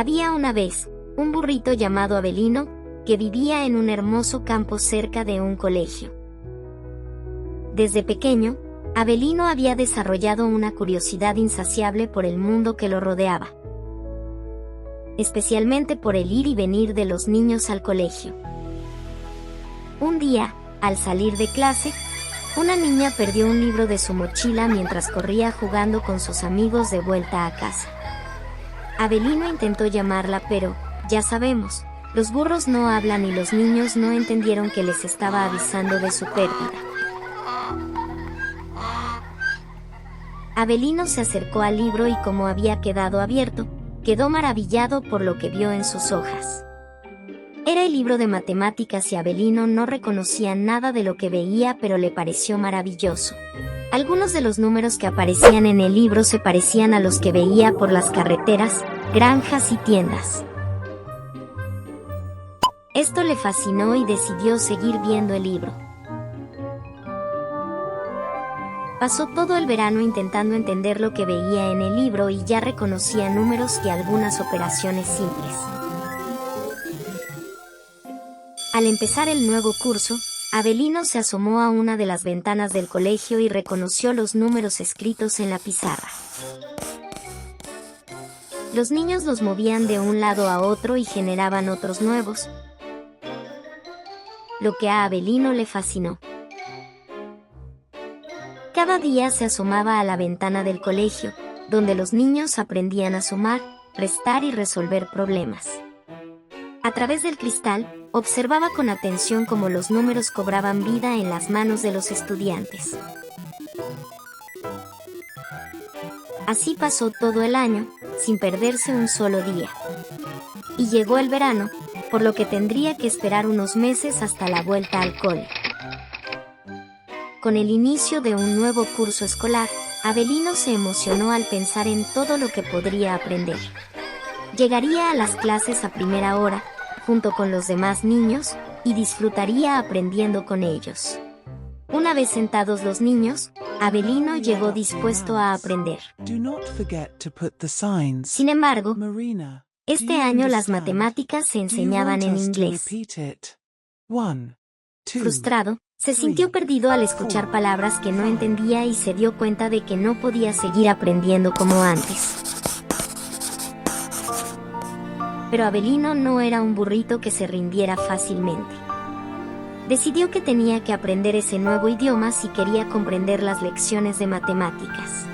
Había una vez un burrito llamado Avelino que vivía en un hermoso campo cerca de un colegio. Desde pequeño, Avelino había desarrollado una curiosidad insaciable por el mundo que lo rodeaba, especialmente por el ir y venir de los niños al colegio. Un día, al salir de clase, una niña perdió un libro de su mochila mientras corría jugando con sus amigos de vuelta a casa. Avelino intentó llamarla, pero, ya sabemos, los burros no hablan y los niños no entendieron que les estaba avisando de su pérdida. Avelino se acercó al libro y como había quedado abierto, quedó maravillado por lo que vio en sus hojas. Era el libro de matemáticas y Avelino no reconocía nada de lo que veía, pero le pareció maravilloso. Algunos de los números que aparecían en el libro se parecían a los que veía por las carreteras, granjas y tiendas. Esto le fascinó y decidió seguir viendo el libro. Pasó todo el verano intentando entender lo que veía en el libro y ya reconocía números y algunas operaciones simples. Al empezar el nuevo curso, Avelino se asomó a una de las ventanas del colegio y reconoció los números escritos en la pizarra. Los niños los movían de un lado a otro y generaban otros nuevos, lo que a Avelino le fascinó. Cada día se asomaba a la ventana del colegio, donde los niños aprendían a sumar, restar y resolver problemas. A través del cristal, observaba con atención cómo los números cobraban vida en las manos de los estudiantes. Así pasó todo el año, sin perderse un solo día. Y llegó el verano, por lo que tendría que esperar unos meses hasta la vuelta al cole. Con el inicio de un nuevo curso escolar, Avelino se emocionó al pensar en todo lo que podría aprender. Llegaría a las clases a primera hora, junto con los demás niños, y disfrutaría aprendiendo con ellos. Una vez sentados los niños, Avelino llegó dispuesto a aprender. Sin embargo, este año las matemáticas se enseñaban en inglés. Frustrado, se sintió perdido al escuchar palabras que no entendía y se dio cuenta de que no podía seguir aprendiendo como antes. Pero Avelino no era un burrito que se rindiera fácilmente. Decidió que tenía que aprender ese nuevo idioma si quería comprender las lecciones de matemáticas.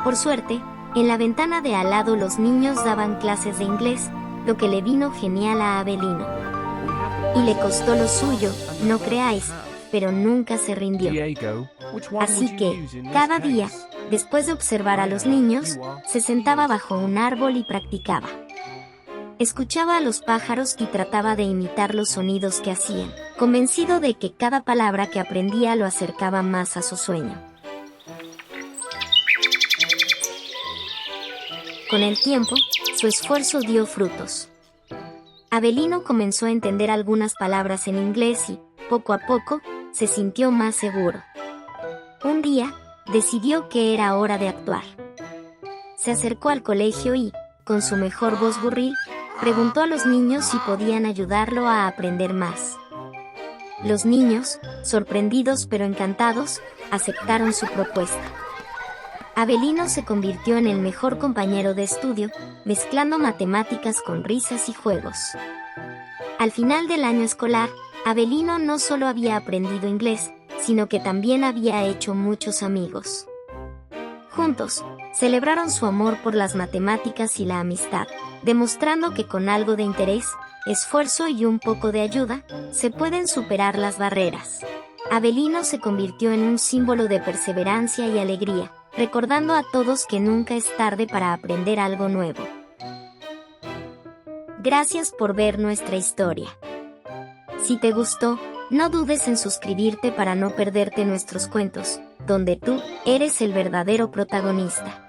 Por suerte, en la ventana de al lado los niños daban clases de inglés, lo que le vino genial a Avelino. Y le costó lo suyo, no creáis, pero nunca se rindió. Así que, cada día, después de observar a los niños, se sentaba bajo un árbol y practicaba. Escuchaba a los pájaros y trataba de imitar los sonidos que hacían, convencido de que cada palabra que aprendía lo acercaba más a su sueño. Con el tiempo, su esfuerzo dio frutos. Avelino comenzó a entender algunas palabras en inglés y, poco a poco, se sintió más seguro. Un día, decidió que era hora de actuar. Se acercó al colegio y, con su mejor voz burril, preguntó a los niños si podían ayudarlo a aprender más. Los niños, sorprendidos pero encantados, aceptaron su propuesta. Avelino se convirtió en el mejor compañero de estudio, mezclando matemáticas con risas y juegos. Al final del año escolar, Avelino no solo había aprendido inglés, sino que también había hecho muchos amigos. Juntos, celebraron su amor por las matemáticas y la amistad, demostrando que con algo de interés, esfuerzo y un poco de ayuda, se pueden superar las barreras. Avelino se convirtió en un símbolo de perseverancia y alegría, recordando a todos que nunca es tarde para aprender algo nuevo. Gracias por ver nuestra historia. Si te gustó, no dudes en suscribirte para no perderte nuestros cuentos, donde tú eres el verdadero protagonista.